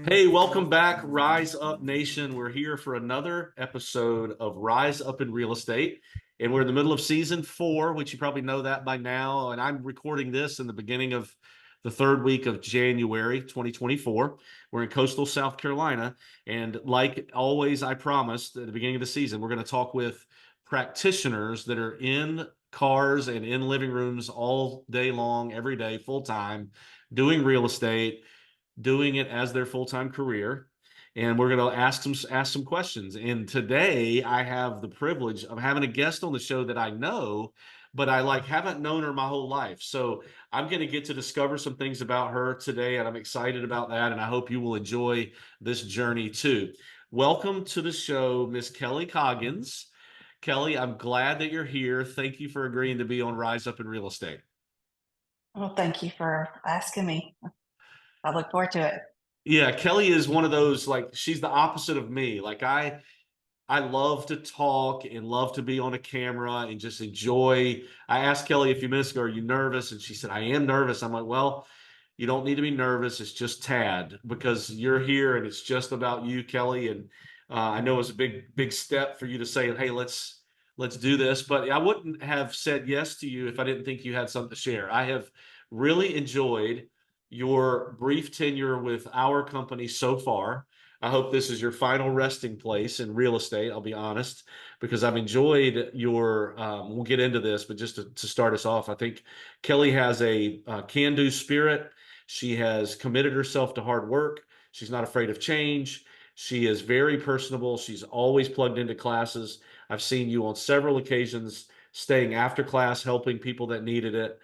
Hey, welcome back, Rise Up Nation. We're here for another episode of Rise Up in Real Estate. And we're in the middle of season 4, which you probably know that by now. And I'm recording this in the beginning of the third week of January 2024. We're in coastal South Carolina. And like always, I promised at the beginning of the season, we're going to talk with practitioners that are in cars and in living rooms all day long, every day, full time, doing real estate, doing it as their full-time career. And we're going to ask some questions. And today I have the privilege of having a guest on the show that I know, but I haven't known her my whole life. So I'm going to get to discover some things about her today, and I'm excited about that. And I hope you will enjoy this journey too. Welcome to the show, Miss Kellie Coggins. Kellie, I'm glad that you're here. Thank you for agreeing to be on Rise Up in Real Estate. Well, thank you for asking me. I look forward to it. Yeah, Kellie is one of those, she's the opposite of me. I love to talk and love to be on a camera and just enjoy. I asked Kellie a few minutes ago, "Are you nervous?" And she said, "I am nervous." I'm like, "Well, you don't need to be nervous. It's just tad because you're here and it's just about you, Kellie." And I know it's a big step for you to say, "Hey, let's do this." But I wouldn't have said yes to you if I didn't think you had something to share. I have really enjoyed your brief tenure with our company so far. I hope this is your final resting place in real estate. I'll be honest, because I've enjoyed your, we'll get into this, but just to start us off, I think Kellie has a can-do spirit. She has committed herself to hard work. She's not afraid of change. She is very personable. She's always plugged into classes. I've seen you on several occasions staying after class, helping people that needed it.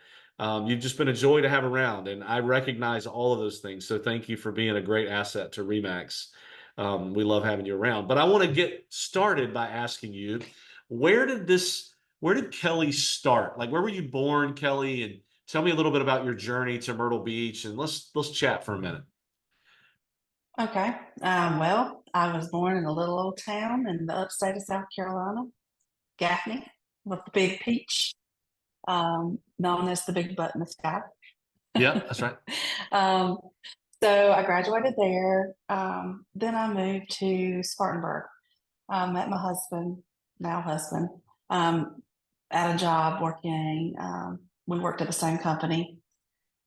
You've just been a joy to have around, and I recognize all of those things. So thank you for being a great asset to Remax. We love having you around. But I want to get started by asking you, where did Kellie start? Like, where were you born, Kellie? And tell me a little bit about your journey to Myrtle Beach, and let's chat for a minute. Okay. Well, I was born in a little old town in the upstate of South Carolina, Gaffney, with the big peach, known as the big butt in the sky. Yeah, that's right. um, so I graduated there. Then I moved to Spartanburg. Met my husband, now husband, at a job working. We worked at the same company.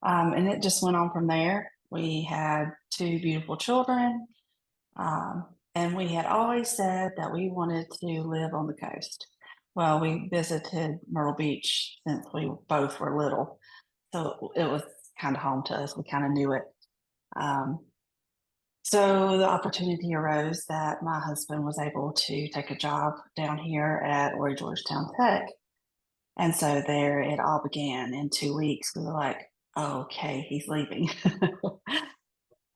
And it just went on from there. We had two beautiful children, and we had always said that we wanted to live on the coast. Well, we visited Myrtle Beach since we both were little, so it was kind of home to us. We kind of knew it. Um, so the opportunity arose that my husband was able to take a job down here at Roy Georgetown Tech. And so there it all began in 2 weeks. We were like, oh, okay, he's leaving.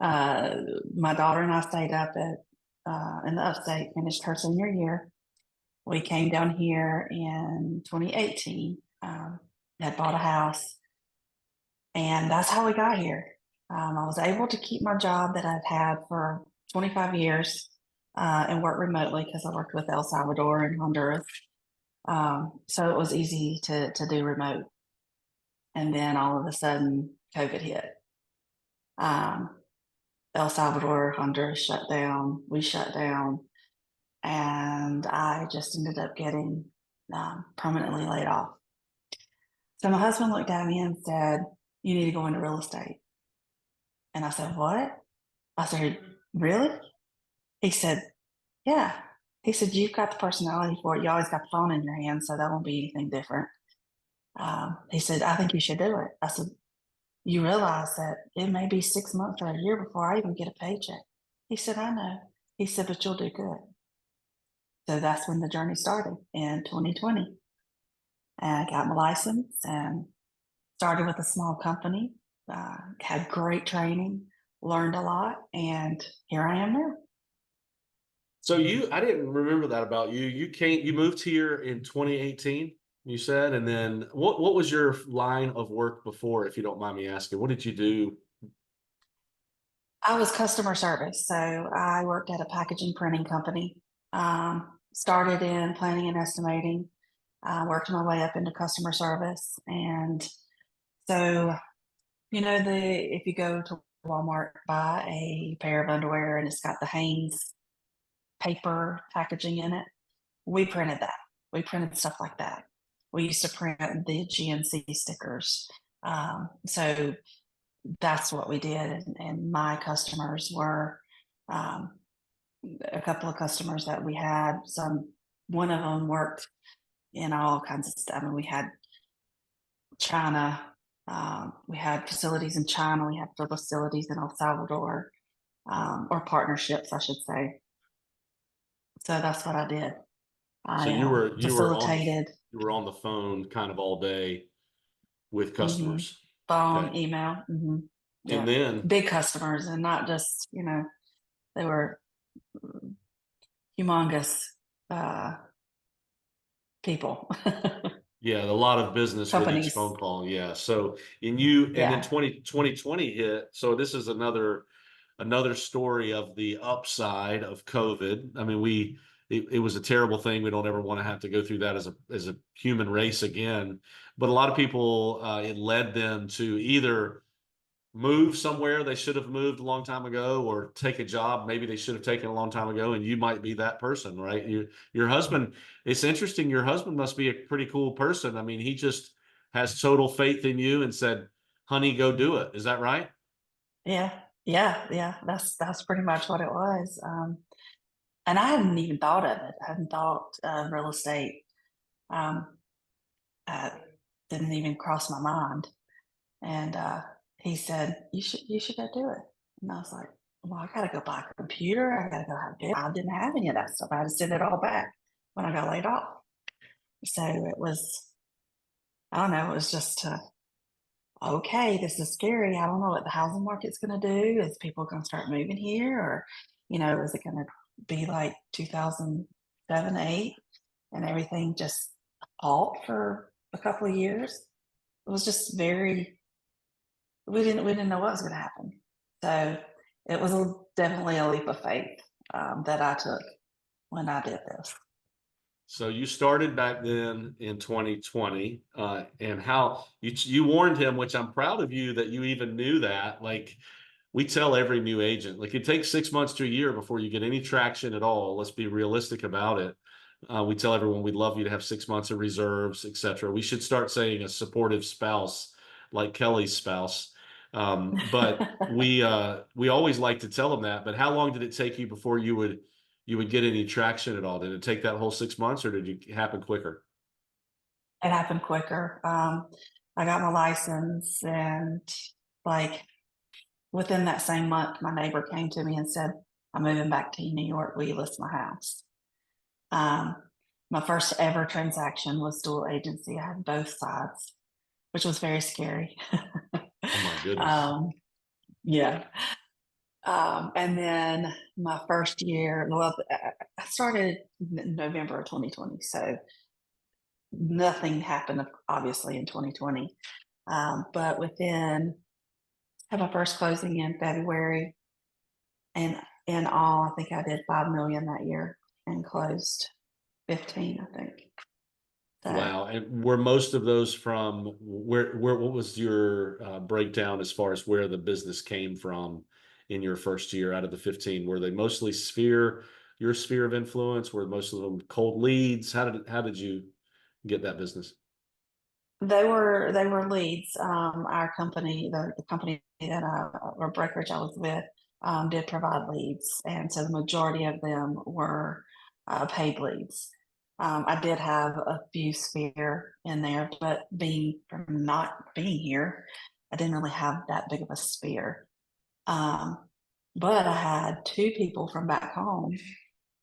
uh, my daughter and I stayed up at in the upstate, finished her senior year. We came down here in 2018, had bought a house, and that's how we got here. I was able to keep my job that I've had for 25 years and work remotely because I worked with El Salvador and Honduras. So it was easy to do remote. And then all of a sudden, COVID hit. Um, El Salvador, Honduras shut down. We shut down. And I just ended up getting permanently laid off. So my husband looked at me and said, "You need to go into real estate." And I said, "What?" I said, "Really?" He said, "Yeah." He said, "You've got the personality for it. You always got the phone in your hand, so that won't be anything different." He said, "I think you should do it." I said, "You realize that it may be 6 months or a year before I even get a paycheck." He said, "I know." He said, "But you'll do good." So that's when the journey started in 2020. And I got my license and started with a small company, had great training, learned a lot, and here I am now. So I didn't remember that about you. You moved here in 2018, you said, and then what was your line of work before, if you don't mind me asking? What did you do? I was customer service, so I worked at a packaging printing company. Started in planning and estimating, worked my way up into customer service, and so the if you go to Walmart, buy a pair of underwear and it's got the Hanes paper packaging in it. We printed that. We printed stuff like that. We used to print the GNC stickers. So that's what we did. And my customers were um, a couple of customers that we had. One of them worked in all kinds of stuff. I mean, we had China, we had facilities in China, we had facilities in El Salvador, or partnerships, I should say. So that's what I did. So I facilitated. you were on the phone kind of all day with Mhm. customers. Okay. Phone, email, And yeah, then, big customers, and not just, they were humongous uh, people, yeah, a lot of business with each phone companies. call. Yeah. So, and then Yeah, 2020 hit. So this is another story of the upside of COVID. I mean, it was a terrible thing. We don't ever want to have to go through that as a human race again. But a lot of people, it led them to either move somewhere they should have moved a long time ago, or take a job maybe they should have taken a long time ago. And you might be that person, right? Your husband, it's interesting. Your husband must be a pretty cool person. I mean, he just has total faith in you and said, honey, go do it. Is that right? yeah. That's pretty much what it was. And I hadn't even thought of it. I hadn't thought of real estate. Um, uh, didn't even cross my mind. And he said, "You should go do it." And I was like, "Well, I got to go buy a computer. I got to go have it." I didn't have any of that stuff. I had to send it all back when I got laid off. So it was, I don't know, it was just okay. This is scary. I don't know what the housing market's going to do. Is people going to start moving here, or is it going to be like 2007, 8, and everything just halt for a couple of years? It was just very, we didn't know what was going to happen. So it was definitely a leap of faith that I took when I did this. So you started back then in 2020, and how you warned him, which I'm proud of you that you even knew that. Like, we tell every new agent, like, it takes 6 months to a year before you get any traction at all. Let's be realistic about it. We tell everyone we'd love you to have 6 months of reserves, etc. We should start saying a supportive spouse, like Kellie's spouse. But we always like to tell them that. But how long did it take you before you would get any traction at all? Did it take that whole 6 months, or did it happen quicker? It happened quicker. I got my license, and like within that same month, my neighbor came to me and said, "I'm moving back to New York. Will you list my house?" Um, my first ever transaction was dual agency. I had both sides, which was very scary. Oh my goodness. um, yeah. And then my first year, well, I started in November of 2020, so nothing happened, obviously, in 2020. But had my first closing in February, and in all, I think I did 5 million that year and closed 15, I think. So Wow. And were most of those from what was your breakdown as far as where the business came from in your first year out of the 15? Were they mostly your sphere of influence? Were most of them cold leads? How did you get that business? they were leads. Our company, the company that or brokerage I was with, did provide leads, and so the majority of them were paid leads. I did have a few sphere in there, but being from not being here, I didn't really have that big of a sphere. Um, but I had two people from back home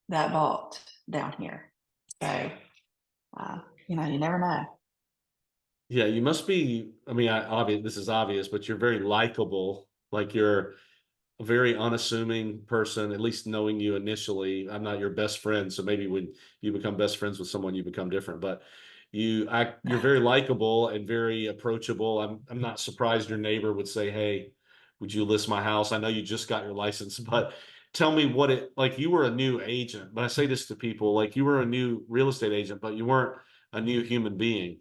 that bought down here, so you never know. Yeah, you must be. I mean, this is obvious, but you're very likable. Like, you're a very unassuming person, at least knowing you initially. I'm not your best friend, so maybe when you become best friends with someone, you become different. But you're very likable and very approachable. I'm not surprised your neighbor would say, "Hey, would you list my house?" I know you just got your license, but tell me what it like. You were a new agent, but I say this to people, like, you were a new real estate agent, but you weren't a new human being.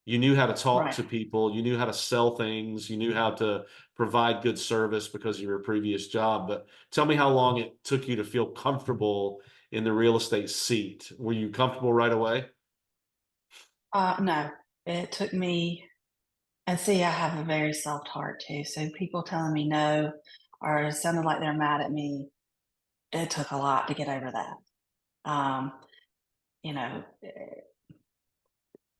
You knew how to talk Right. to people, you knew how to sell things, you knew how to provide good service because of your previous job. But tell me how long it took you to feel comfortable in the real estate seat. Were you comfortable right away? No, it took me, and see, I have a very soft heart too. So people telling me no or sounding like they're mad at me, it took a lot to get over that. Um, you know,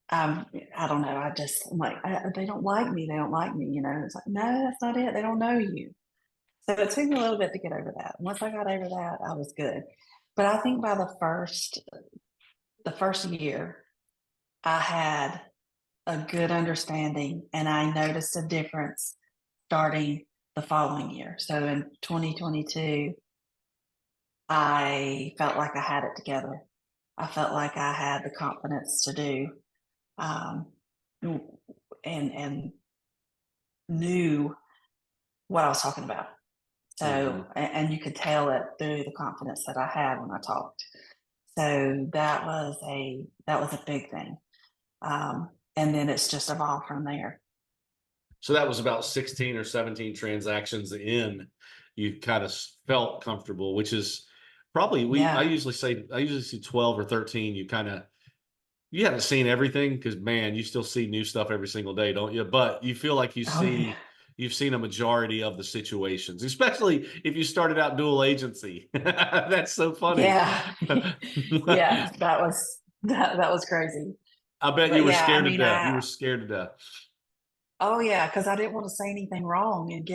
um, I don't know. I'm like, they don't like me. They don't like me. It's like, no, that's not it. They don't know you. So it took me a little bit to get over that. Once I got over that, I was good. But I think by the first year, I had a good understanding, and I noticed a difference starting the following year. So in 2022, I felt like I had it together. I felt like I had the confidence to do, um, and knew what I was talking about. So, Hmm. and you could tell it through the confidence that I had when I talked. So that was a big thing. And then it's just evolved from there. So that was about 16 or 17 transactions in. You kind of felt comfortable, which is probably Yeah. I usually see 12 or 13. You haven't seen everything because man, you still see new stuff every single day, don't you? But you feel like Oh yeah. you've seen a majority of the situations, especially if you started out dual agency. That's so funny. Yeah. Yeah. That was crazy. I bet you But were yeah, I scared to mean, death. You were scared to death. oh yeah, because I didn't want to say anything wrong and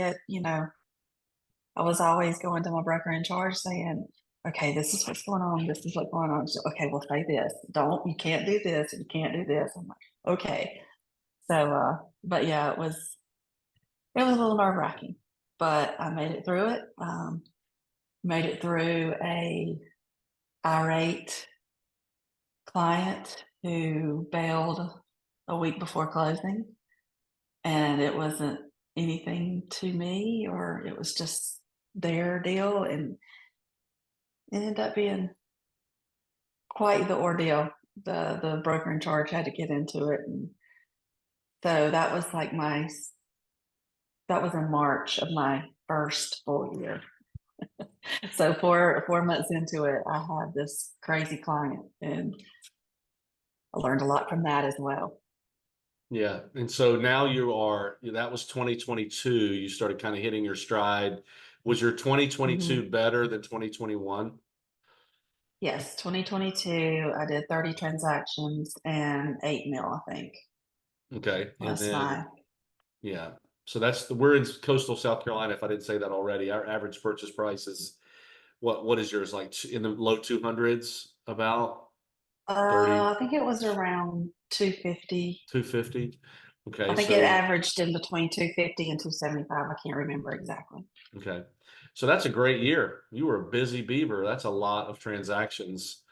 I was always going to my broker in charge saying, okay, this is what's going on. This is what's going on. So, okay, we'll say this. You can't do this. You can't do this. I'm like, okay. So, but yeah, it was a little nerve wracking, but I made it through it. Made it through a irate client who bailed a week before closing, and it wasn't anything to me, or it was just their deal, and it ended up being quite the ordeal. The broker in charge had to get into it, and so that was in March of my first full year. So 4 months into it, I had this crazy client, and I learned a lot from that as well. Yeah. And so now that was 2022. You started kind of hitting your stride. Was your Mhm. 2022 better than 2021? Yes, 2022, I did 30 transactions and 8 mil, I think, Okay. And was then, my. yeah. So we're in coastal South Carolina. If I didn't say that already, our average purchase price is what is yours like in the low 200s, about 30, I think it was around 250. 250? I Okay. think it So, averaged in between 250 and 275. I can't remember exactly. okay. So that's a great year. You were a busy beaver. That's a lot of transactions.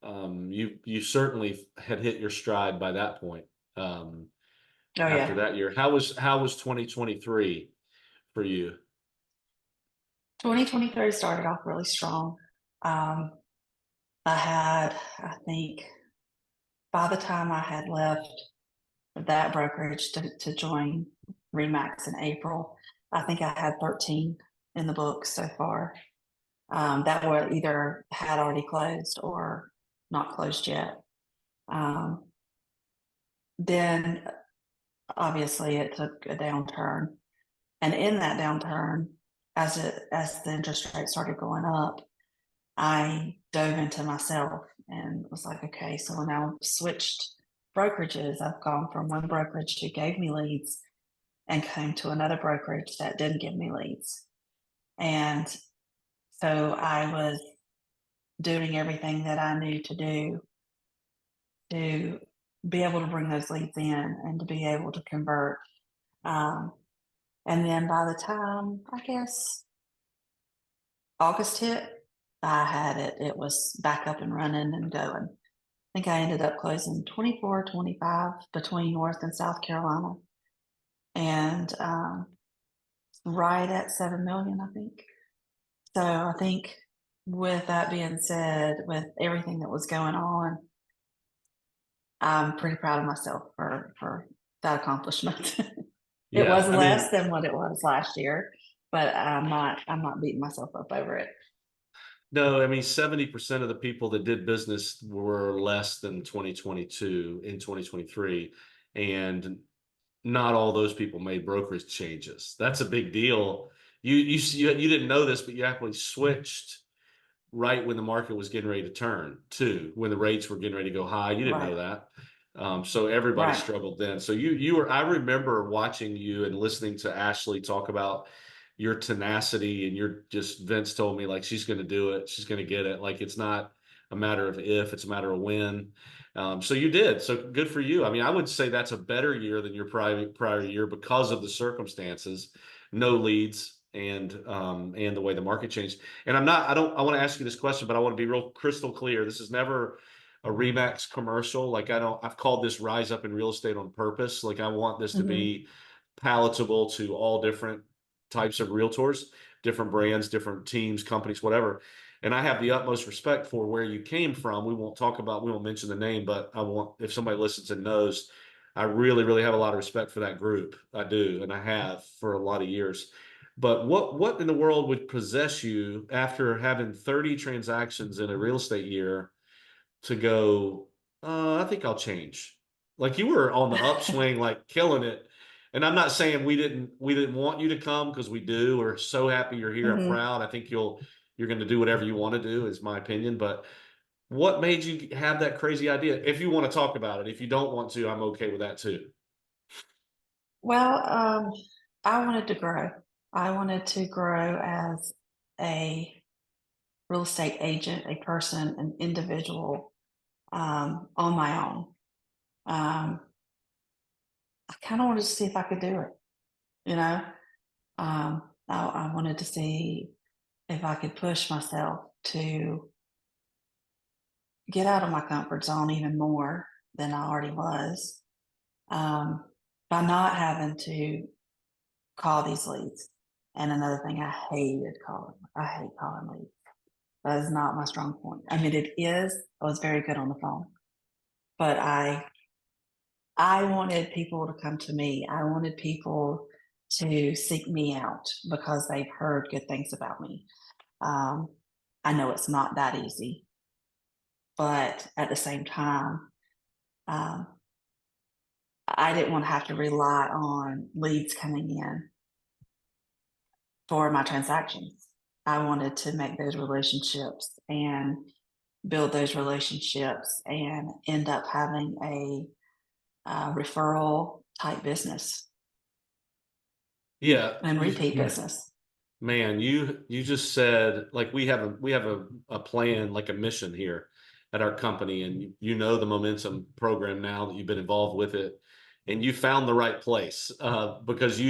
You certainly had hit your stride by that point. Um, Oh After yeah. that year, how was 2023 for you? 2023 started off really strong. Um, I think by the time I had left that brokerage to join Remax in April, I think I had 13 in the books so far, that were either had already closed or not closed yet. Um, then obviously it took a downturn, and in that downturn, as the interest rate started going up, I dove into myself and was like, okay, so now I've switched brokerages. I've gone from one brokerage who gave me leads and came to another brokerage that didn't give me leads. And so I was doing everything that I knew to do to be able to bring those leads in and to be able to convert. Um, and then by the time, I guess, August hit, I had it. It was back up and running and going. I think I ended up closing 24, 25 between North and South Carolina, and right at 7 million, I think. So I think, with that being said, with everything that was going on, I'm pretty proud of myself for that accomplishment. It Yeah, was I less mean, than what it was last year, but I'm not beating myself up over it. no, I mean, 70% of the people that did business were less than 2022 in 2023. And not all those people made brokerage changes. That's a big deal. You didn't know this, but you actually switched right when the market was getting ready to turn too, when the rates were getting ready to go high. You didn't know Right, that. So everybody right. struggled then. So you were, I remember watching you and listening to Ashley talk about your tenacity and your just, Vince told me like, she's going to do it. She's going to get it. Like, it's not a matter of if, it's a matter of when. So you did. So good for you. I mean, I would say that's a better year than your prior year because of the circumstances, no leads and the way the market changed. And I want to ask you this question, but I want to be real crystal clear. This is never a Remax commercial. Like, I've called this Rise Up in Real Estate on purpose. Like, I want this to Mhm. be palatable to all different types of realtors, different brands, different teams, companies, whatever. And I have the utmost respect for where you came from. We won't mention the name, but I want, if somebody listens and knows, I really, really have a lot of respect for that group. I do, and I have for a lot of years. But what in the world would possess you after having 30 transactions in a real estate year to go, I think I'll change. Like, you were on the upswing, like killing it. And I'm not saying we didn't want you to come, because we do. We're so happy you're here and Mhm. proud. I think you're going to do whatever you want to do, is my opinion. But what made you have that crazy idea? If you want to talk about it, if you don't want to, I'm okay with that too. Well, I wanted to grow. I wanted to grow as a real estate agent, a person, an individual, on my own. Um, I kind of wanted to see if I could do it, you know? I wanted to see if I could push myself to get out of my comfort zone even more than I already was, um, by not having to call these leads. And another thing, I hate calling leads. That is not my strong point. I mean, it is. I was very good on the phone, but I wanted people to come to me. I wanted people to seek me out because they've heard good things about me. Um, I know it's not that easy, but at the same time, um, I didn't want to have to rely on leads coming in for my transactions. I wanted to make those relationships and build those relationships and end up having a referral type business Yeah, and repeat business. man, you just said, like, we have a plan, like a mission here at our company, and you know the momentum program now that you've been involved with it, and you found the right place, because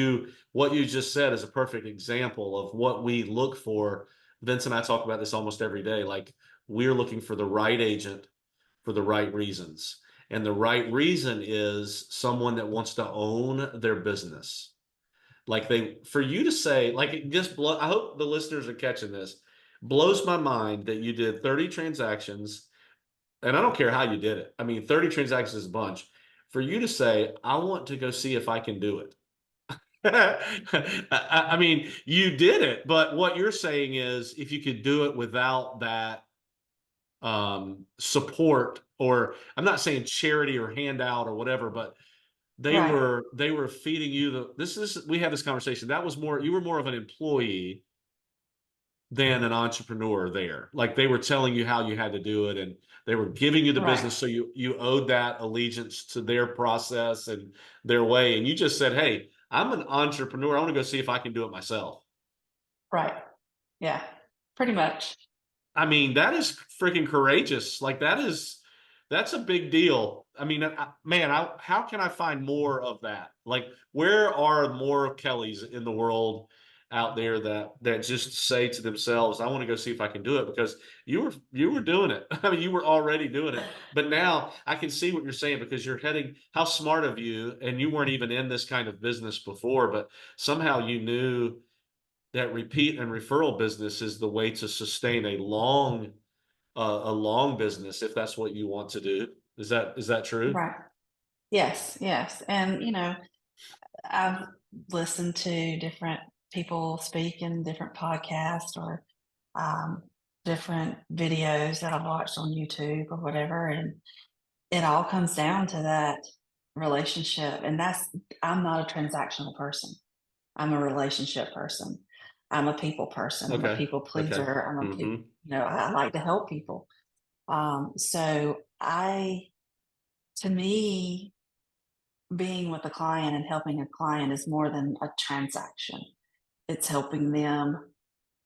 what you just said is a perfect example of what we look for. Vince and I talk about this almost every day. Like, we're looking for the right agent for the right reasons, and the right reason is someone that wants to own their business. Like, for you to say, like, it just I hope the listeners are catching this. Blows my mind that you did 30 transactions, and I don't care how you did it. I mean, 30 transactions is a bunch. For you to say, I want to go see if I can do it. I mean, you did it, but what you're saying is, if you could do it without that support, or I'm not saying charity or handout or whatever, but Right, they were feeding you this is we had this conversation. That was more, you were more of an employee than an entrepreneur there. Like, they were telling you how you had to do it, and they were giving you the right, business, so you owed that allegiance to their process and their way. And you just said, hey, I'm an entrepreneur. I want to go see if I can do it myself. right. Yeah, pretty much. I mean, that is freaking courageous. Like, that's a big deal. I mean, man, how can I find more of that? Like, where are more Kellys in the world out there that just say to themselves, "I want to go see if I can do it," because you were doing it. I mean, you were already doing it. But now I can see what you're saying, because you're heading. How smart of you! And you weren't even in this kind of business before, but somehow you knew that repeat and referral business is the way to sustain a long business, if that's what you want to do. Is that true? Right. Yes, yes. And, I've listened to different people speak in different podcasts or um, different videos that I've watched on YouTube or whatever. And it all comes down to that relationship. And I'm not a transactional person. I'm a relationship person. I'm a people person. I'm a Okay. people Okay. pleaser. Hmm. I like to help people. So to me, being with a client and helping a client is more than a transaction. It's helping them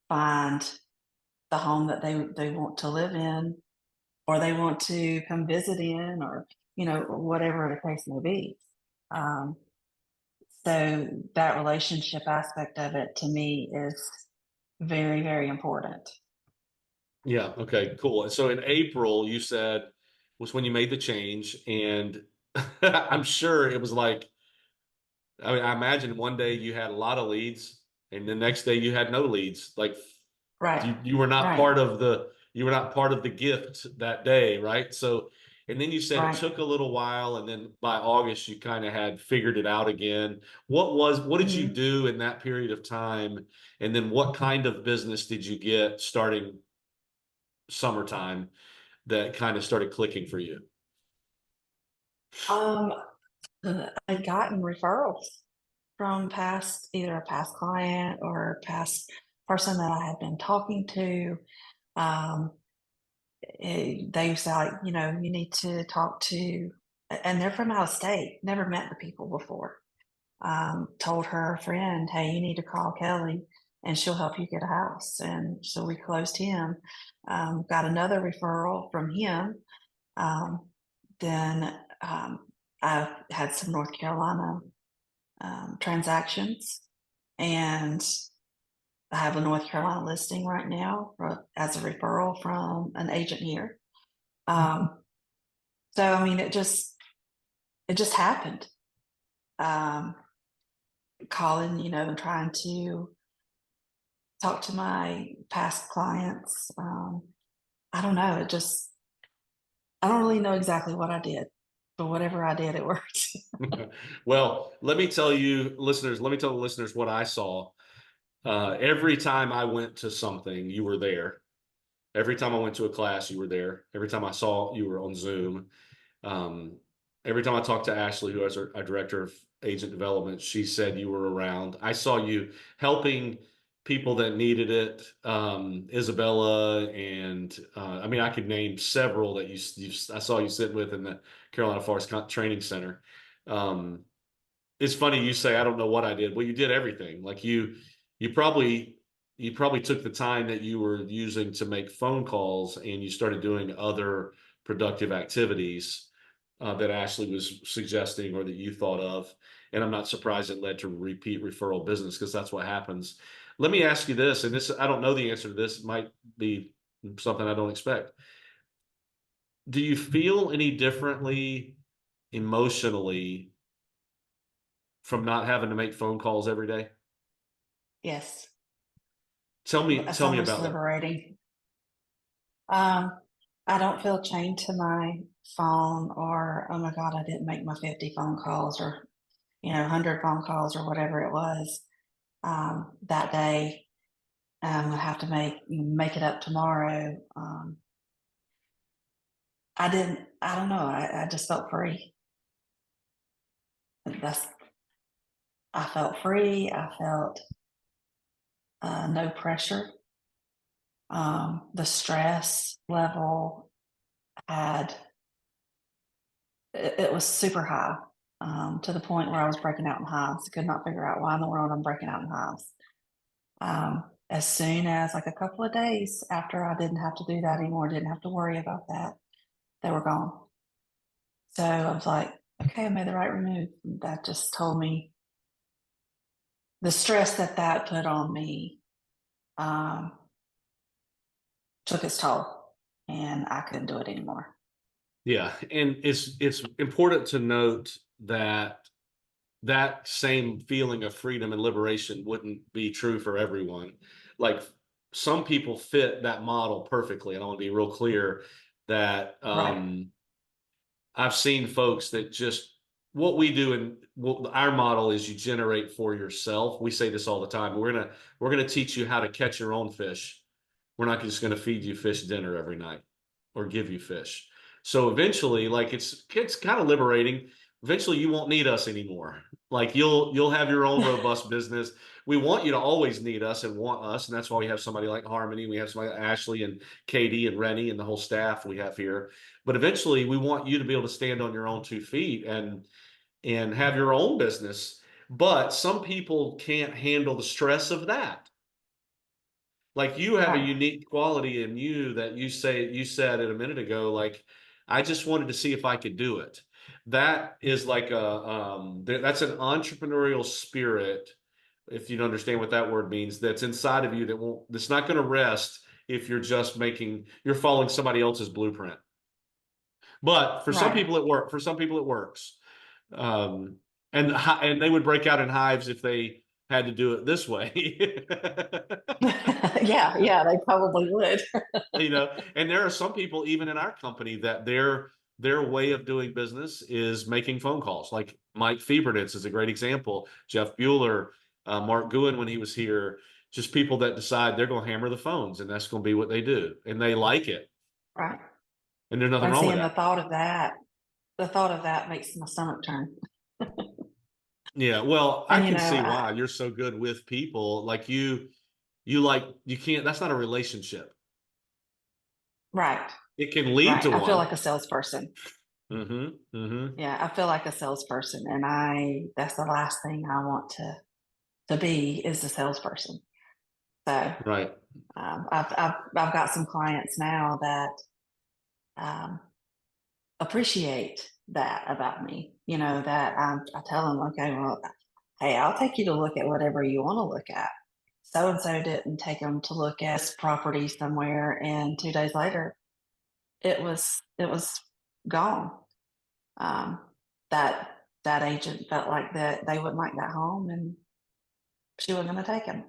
find the home that they want to live in, or they want to come visit in, or whatever the case may be. Um, so that relationship aspect of it to me is very, very important. Yeah. Okay. Cool. And so in April, you said was when you made the change, and I'm sure it was like, I mean, I imagine one day you had a lot of leads, and the next day you had no leads. Like Right. you were not Right. part of the gift that day, right? So, and then you said it Right. took a little while, and then by August you kind of had figured it out again. What did you Mhm. do in that period of time? And then what kind of business did you get starting summertime that kind of started clicking for you? Um, I've gotten referrals from either a past client or past person that I had been talking to. Um, they say, like, you need to talk to, and they're from out of state, never met the people before. Told her friend, hey, you need to call Kelly and she'll help you get a house. And so we closed him, got another referral from him. Um, then I had some North Carolina transactions, and I have a North Carolina listing right now as a referral from an agent here. Um, so I mean, it just happened. Um, Calling, and trying to talk to my past clients. I don't know. I don't really know exactly what I did, but whatever I did, it worked. Well, let me tell the listeners what I saw. Every time I went to something, you were there. Every time I went to a class, you were there. Every time I saw you were on Zoom. Um, every time I talked to Ashley, who is our director of agent development, she said you were around. I saw you helping people that needed it. Isabella and I mean, I could name several that I saw you sit with in the Carolina Forest Training Center. Um, it's funny you say I don't know what I did. Well, you did everything. Like you probably you probably took the time that you were using to make phone calls and you started doing other productive activities that Ashley was suggesting or that you thought of. And I'm not surprised it led to repeat referral business because that's what happens. Let me ask you this, and this I don't know the answer to this. It might be something I don't expect. Do you feel any differently emotionally from not having to make phone calls every day? Yes, it's Tell me almost about that. liberating. Um, I don't feel chained to my phone, or oh my God, I didn't make my 50 phone calls, or 100 phone calls, or whatever it was that day. I have to make it up tomorrow. I didn't. I don't know. I just felt free. That's. I felt free. I felt no pressure. The stress level had it was super high, to the point where I was breaking out in hives. I could not figure out why in the world I'm breaking out in hives. As soon as, like, a couple of days after I didn't have to do that anymore, didn't have to worry about that, they were gone. So I was like, okay, I made the right move. That just told me the stress that put on me um, took its toll, and I couldn't do it anymore. Yeah, and it's important to note that that same feeling of freedom and liberation wouldn't be true for everyone. Like some people fit that model perfectly, and I want to be real clear that Right. I've seen folks that just what we do and what our model is you generate for yourself. We say this all the time. We're gonna teach you how to catch your own fish. We're not just gonna feed you fish dinner every night or give you fish. So eventually, like it's kind of liberating. Eventually you won't need us anymore. Like you'll have your own robust business. We want you to always need us and want us, and that's why we have somebody like Harmony, we have somebody like Ashley and Katie and Rennie and the whole staff we have here. But eventually we want you to be able to stand on your own 2 feet and have your own business. But some people can't handle the stress of that. Like you have a Right, unique quality in you that you said it a minute ago, like I just wanted to see if I could do it. That is like that's an entrepreneurial spirit, if you understand what that word means, that's inside of you that's not going to rest if you're following somebody else's blueprint. But for some right. people it works. Um, and they would break out in hives if they had to do it this way. Yeah, yeah, they probably would. You know, and there are some people even in our company that their way of doing business is making phone calls. Like Mike Fiebernitz is a great example. Jeff Bueller, Mark Guin when he was here, just people that decide they're going to hammer the phones and that's going to be what they do, and they like it, Right. and there's nothing And wrong with seeing that. the thought of that makes my stomach turn. Yeah, well, I And can see why you're so good with people. Like you can't. That's not a relationship. right, It can lead right. to I feel one. like a salesperson. Mm-hmm. Mm-hmm. Yeah, I feel like a salesperson, and that's the last thing I want to be is a salesperson. So Right. I've got some clients now that um, appreciate that about me. You know that I tell them, okay, well, hey, I'll take you to look at whatever you want to look at. So and so didn't take them to look at this property somewhere, and 2 days later, it was gone. Um, that agent felt like that they wouldn't like that home, and she wasn't going to take him.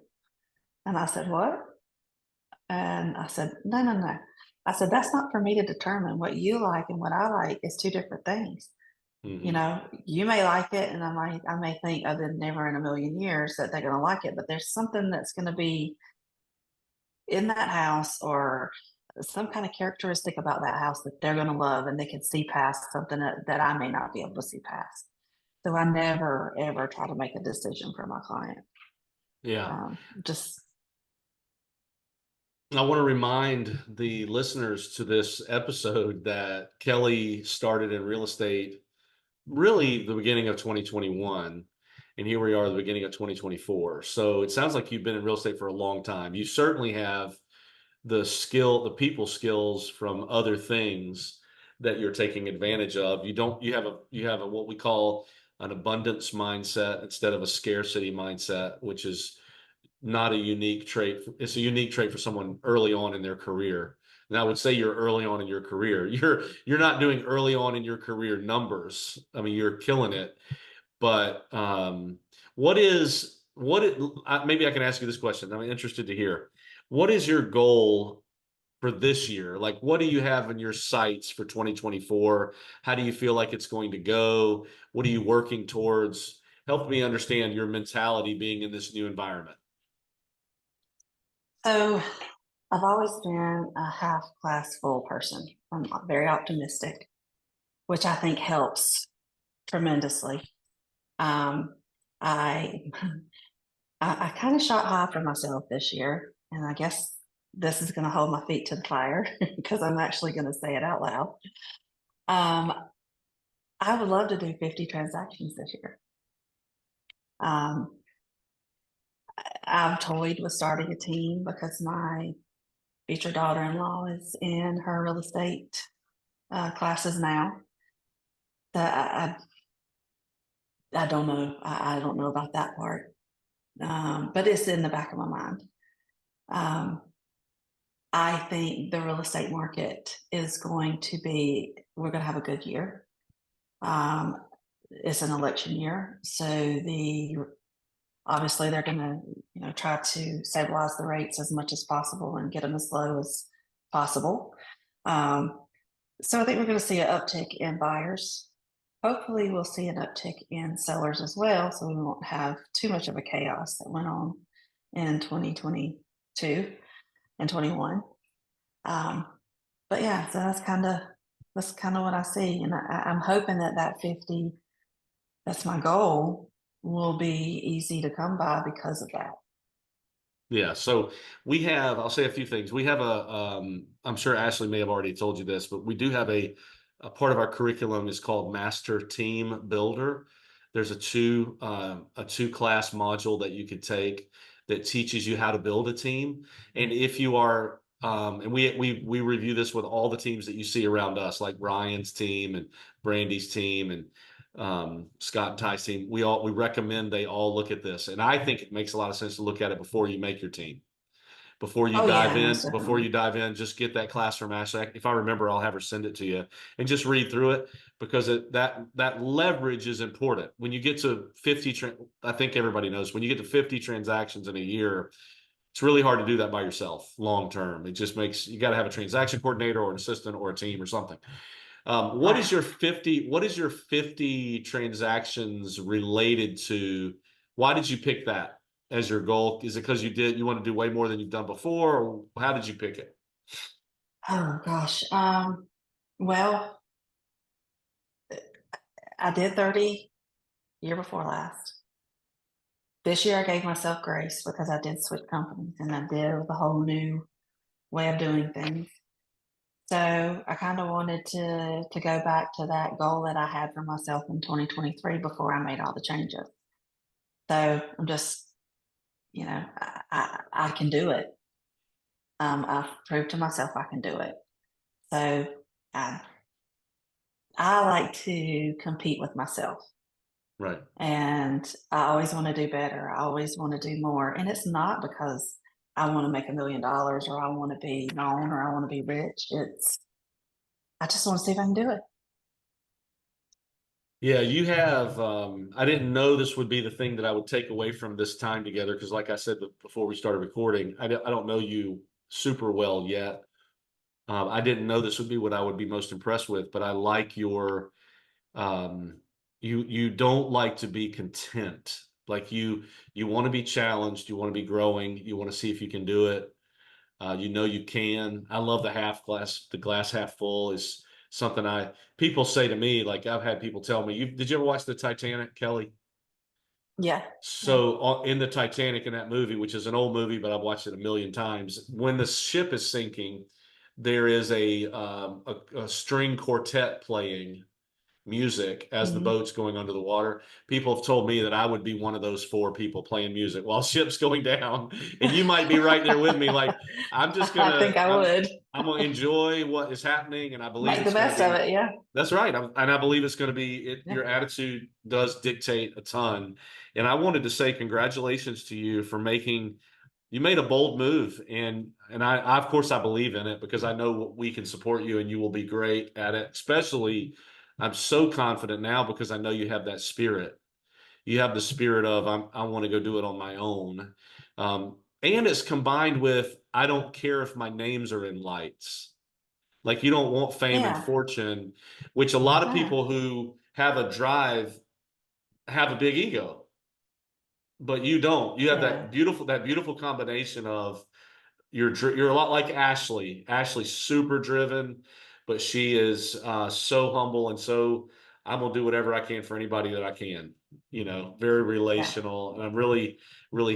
And I said, what? And I said, no, no, no. I said, that's not for me to determine. What you like and what I like is two different things. You Mm-hmm. know, you may like it, and I may think, oh, then never in a million years that they're going to like it. But there's something that's going to be in that house, or some kind of characteristic about that house that they're going to love, and they can see past something that I may not be able to see past. So I never ever try to make a decision for my client. Yeah. Just I want to remind the listeners to this episode that Kellie started in real estate really the beginning of 2021. And here we are, the beginning of 2024. So it sounds like you've been in real estate for a long time. You certainly have the people skills from other things that you're taking advantage of. You have a what we call an abundance mindset instead of a scarcity mindset, which is not a unique trait. It's a unique trait for someone early on in their career. And I would say you're early on in your career. You're not doing early on in your career numbers. I mean, you're killing it. But maybe I can ask you this question. I'm interested to hear. What is your goal for this year? Like, what do you have in your sights for 2024? How do you feel like it's going to go? What are you working towards? Help me understand your mentality being in this new environment. so I've always been a half glass full person. I'm very optimistic, which I think helps tremendously. Um, I I kind of shot high for myself this year, and I guess this is going to hold my feet to the fire because I'm actually going to say it out loud. Um, I would love to do 50 transactions this year. Um, I've toyed with starting a team because my future daughter-in-law is in her real estate classes now. That I don't know. I don't know about that part, but it's in the back of my mind. Um, I think the real estate market is going to be. We're going to have a good year. Um, it's an election year, so obviously they're going to try to stabilize the rates as much as possible and get them as low as possible. Um, So I think we're going to see an uptick in buyers. Hopefully, we'll see an uptick in sellers as well, so we won't have too much of a chaos that went on in 2022 and 21. Um, but yeah, so that's kind of what I see, and I'm hoping that that 50, that's my goal, will be easy to come by because of that. Yeah, so I'll say a few things. We have I'm sure Ashley may have already told you this, but we do have a part of our curriculum is called Master Team Builder. There's a two class module that you could take that teaches you how to build a team. And if you are, and we review this with all the teams that you see around us, like Ryan's team and Brandy's team and Scott and Ty's team, we recommend they all look at this. And I think it makes a lot of sense to look at it before you make your team. Oh yeah, most Before definitely. you dive in, just get that class from Ashley. If I remember, I'll have her send it to you and just read through it because that leverage is important. When you get to 50, I think everybody knows when you get to 50 transactions in a year, it's really hard to do that by yourself long term. It just makes you got to have a transaction coordinator or an assistant or a team or something. Right. What is your 50 transactions related to? Why did you pick that as your goal? Is it because you want to do way more than you've done before, or how did you pick it? Oh gosh. Well, I did 30 year before last. This year I gave myself grace because I did switch companies and I did with a whole new way of doing things. So I kind of wanted to go back to that goal that I had for myself in 2023 before I made all the changes. So I'm just, I can do it. I've proved to myself I can do it. So I, I like to compete with myself. Right. And I always want to do better. I always want to do more. And it's not because I want to make $1 million or I want to be known or I want to be rich. I just want to see if I can do it. Yeah, you have. I didn't know this would be the thing that I would take away from this time together because, like I said before we started recording, I don't know you super well yet. I didn't know this would be what I would be most impressed with, but I like your um you don't like to be content. Like you want to be challenged, you want to be growing, you want to see if you can do it. You know you can. I love the glass half full is something I people say to me, like I've had people tell me, did you ever watch the Titanic, Kelly? Yeah. Yeah. So in the Titanic in that movie, which is an old movie, but I've watched it a million times, when the ship is sinking, there is a string quartet playing music as the Mhm. boat's going under the water. People have told me that I would be one of those four people playing music while ship's going down. And you might be right there with me. Like, I'm just I think gonna, I would I'm gonna enjoy what is happening. And I believe make the it's gonna best of be, it. Yeah. that's right. And I believe it's gonna be Yeah. your attitude does dictate a ton. And I wanted to say congratulations to you for you made a bold move and I of course I believe in it because I know we can support you and you will be great at it. Especially I'm so confident now because I know you have that spirit. You have the spirit of I want to go do it on my own. And it's combined with I don't care if my names are in lights. Like you don't want fame and Yeah. fortune, which a lot of Yeah. people who have a drive have a big ego, but you don't. You have Yeah. that beautiful combination of you're a lot like Ashley. Ashley's super driven, but she is so humble and so I'm gonna do whatever I can for anybody that I can. You know, very Yeah. relational, and I'm really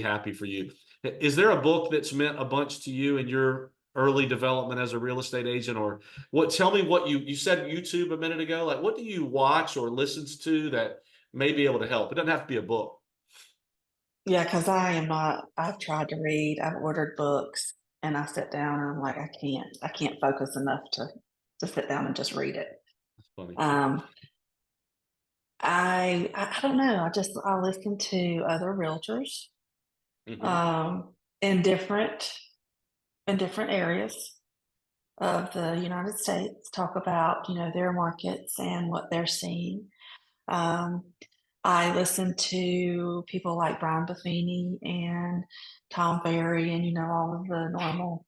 happy for you. Is there a book that's meant a bunch to you in your early development as a real estate agent, or what? Tell me what you said YouTube a minute ago. Like, what do you watch or listens to that may be able to help? It doesn't have to be a book. Yeah. Because I am not, I've tried to read, I've ordered books, and I sit down and I'm like, I can't focus enough to sit down and just read it. That's funny. Um, I don't know. I listen to other realtors Hmm. um, in different in different areas of the United States talk about their markets and what they're seeing. Um, I listen to people like Brian Buffini and Tom Ferry and all of the normal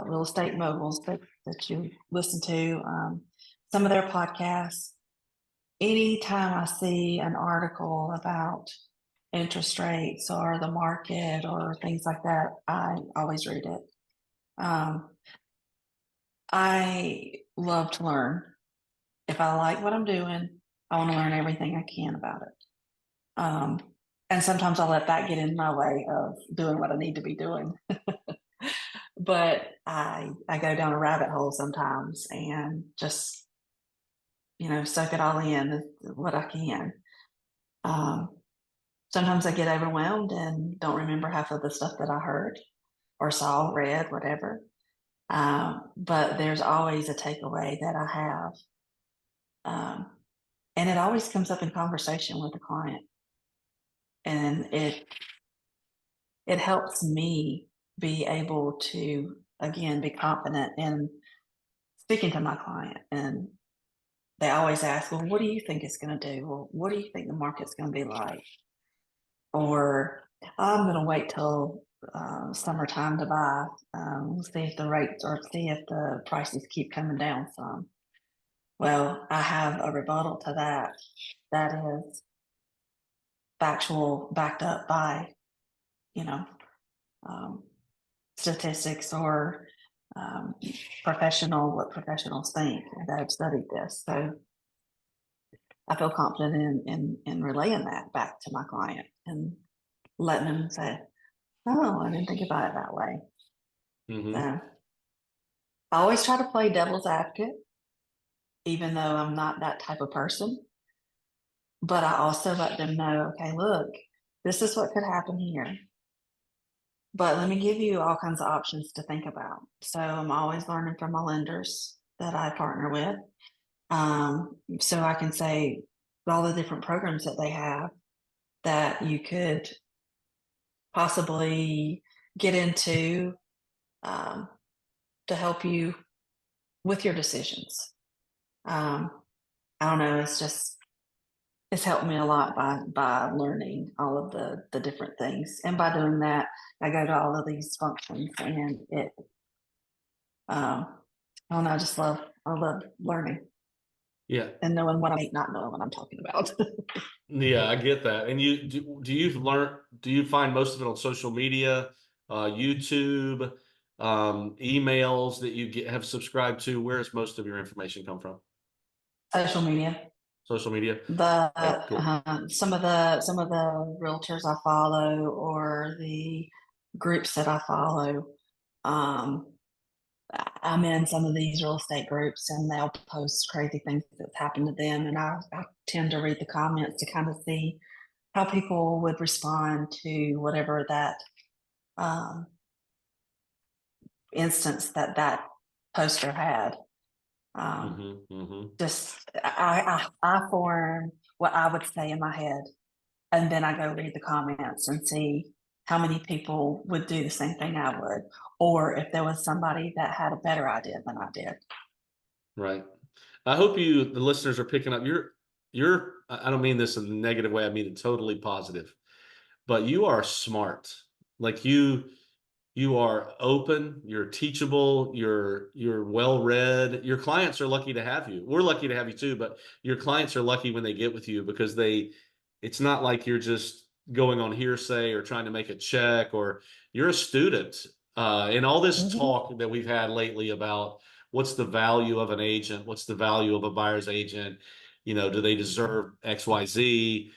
real estate moguls that you listen to, some of their podcasts. Anytime I see an article about interest rates or the market or things like that, I always read it. I love to learn. If I like what I'm doing, I want to learn everything I can about it. And sometimes I'll let that get in my way of doing what I need to be doing. But I go down a rabbit hole sometimes and just, suck it all in what I can. Um, Sometimes I get overwhelmed and don't remember half of the stuff that I heard or saw, read, whatever. But there's always a takeaway that I have. And it always comes up in conversation with the client. And it helps me be able to, again, be confident in speaking to my client. And they always ask, well, what do you think it's going to do? Well, what do you think the market's going to be like? Or I'm going to wait till summertime to buy, see if the rates or see if the prices keep coming down some. Well, I have a rebuttal to that. That is factual, backed up by, you know, um, statistics or what professionals think that have studied this. So I feel confident in relaying that back to my client and letting them say, "Oh, I didn't think about it that way." So Mm-hmm. I always try to play devil's advocate, even though I'm not that type of person. But I also let them know, okay, look, this is what could happen here. But let me give you all kinds of options to think about. So I'm always learning from my lenders that I partner with. So I can say all the different programs that they have that you could possibly get into um, to help you with your decisions. Um, I don't know. It's helped me a lot by learning all of the different things, and by doing that, I go to all of these functions, and it. I don't know. I love learning Yeah. and knowing what I might not know what I'm talking about. Yeah, I get that. And do you find most of it on social media, YouTube, emails that have subscribed to? Where does most of your information come from? Social media. Social media? The Okay, cool. some of the realtors I follow or the groups that I follow, um, I'm in some of these real estate groups and they'll post crazy things that's happened to them, and I tend to read the comments to kind of see how people would respond to whatever that um, instance that poster had. Um, Hmm. Hmm. just I form what I would say in my head, and then I go read the comments and see how many people would do the same thing I would, or if there was somebody that had a better idea than I did. Right. I hope the listeners are picking up. I don't mean this in a negative way. I mean it totally positive. But you are smart. Like you are open, you're teachable, you're well read. Your clients are lucky to have you. We're lucky to have you too, but your clients are lucky when they get with you because it's not like you're just going on hearsay or trying to make a check, or you're a student. And all this Mhm. talk that we've had lately about what's the value of an agent, what's the value of a buyer's agent, do they deserve XYZ?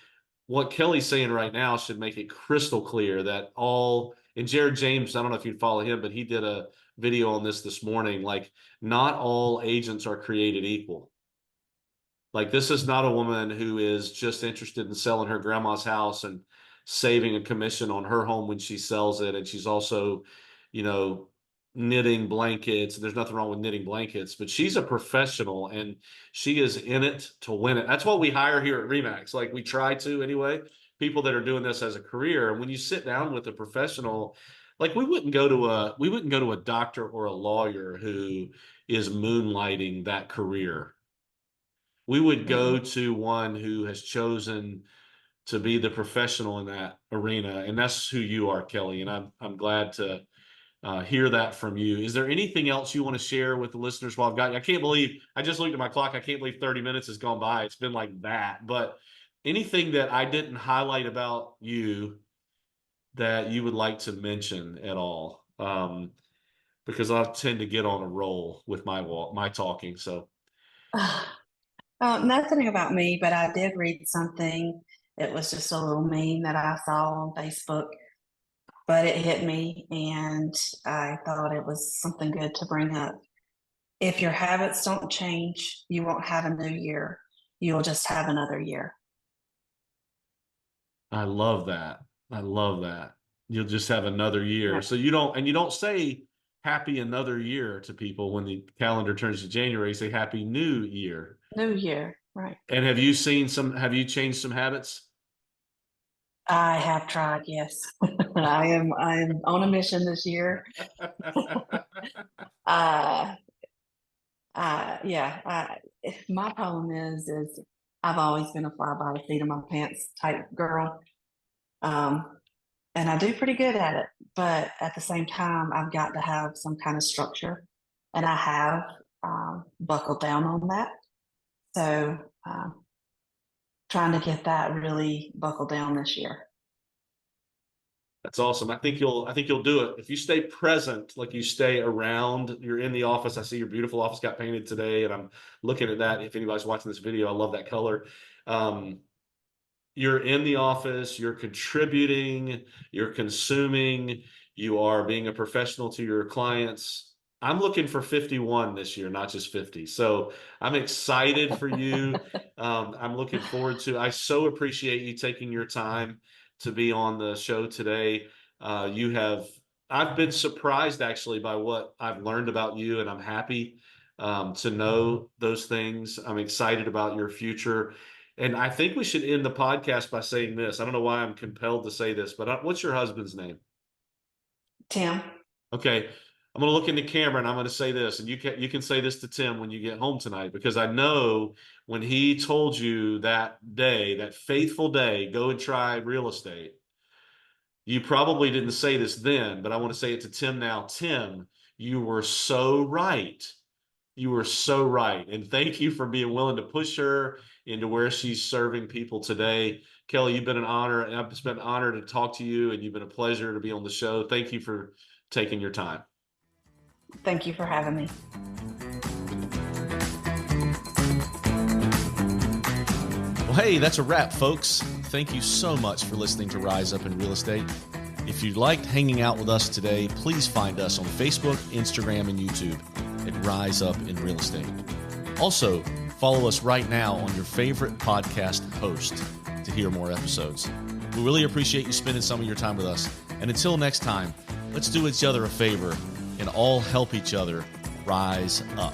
What Kellie's saying right now should make it crystal clear that and Jared James, I don't know if you'd follow him, but he did a video on this morning. Like, not all agents are created equal. Like, this is not a woman who is just interested in selling her grandma's house and saving a commission on her home when she sells it. And she's also, you know, knitting blankets. There's nothing wrong with knitting blankets, but she's a professional and she is in it to win it. That's what we hire here at Remax. Like, we try to anyway, people that are doing this as a career. And when you sit down with a professional, like, we wouldn't go to a doctor or a lawyer who is moonlighting that career. We would go Mhm. to one who has chosen to be the professional in that arena, and that's who you are, Kellie. And I'm glad to hear that from you. Is there anything else you want to share with the listeners while I've got you? I can't believe I just looked at my clock. I can't believe 30 minutes has gone by. It's been like that. But anything that I didn't highlight about you that you would like to mention at all? Because I tend to get on a roll with my talking. So Nothing about me, but I did read something. It was just a little meme that I saw on Facebook, but it hit me and I thought it was something good to bring up. If your habits don't change, you won't have a new year. You'll just have another year. I love that. I love that. You'll just have another year. Right. So you don't say happy another year to people when the calendar turns to January. You say happy new year. New year, right. And have you changed some habits? I have tried, yes. I am on a mission this year. Uh, yeah. My problem is I've always been a fly by the seat of my pants type girl, um, and I do pretty good at it. But at the same time, I've got to have some kind of structure, and I have buckled down on that. So, trying to get that really buckled down this year. That's awesome. I think you'll do it. If you stay present, like you stay around, you're in the office. I see your beautiful office got painted today, and I'm looking at that. If anybody's watching this video, I love that color. Um, you're in the office, you're contributing, you're consuming, you are being a professional to your clients. I'm looking for 51 this year, not just 50. So I'm excited for you. I'm looking forward to. I so appreciate you taking your time to be on the show today. You have. I've been surprised actually by what I've learned about you, and I'm happy to know those things. I'm excited about your future. And I think we should end the podcast by saying this. I don't know why I'm compelled to say this, but what's your husband's name? Tim, Okay. I'm going to look in the camera and I'm going to say this, and you can say this to Tim when you get home tonight, because I know when he told you that day, that faithful day, go and try real estate, you probably didn't say this then, but I want to say it to Tim now. Tim, you were so right. You were so right. And thank you for being willing to push her into where she's serving people today. Kellie, you've been an honor, and it's been an honor to talk to you, and you've been a pleasure to be on the show. Thank you for taking your time. thank you for having me. Well, hey, that's a wrap, folks. Thank you so much for listening to Rise Up in Real Estate. If you liked hanging out with us today, please find us on Facebook, Instagram, and YouTube at Rise Up in Real Estate. Also, follow us right now on your favorite podcast host to hear more episodes. We really appreciate you spending some of your time with us. And until next time, let's do each other a favor and all help each other rise up.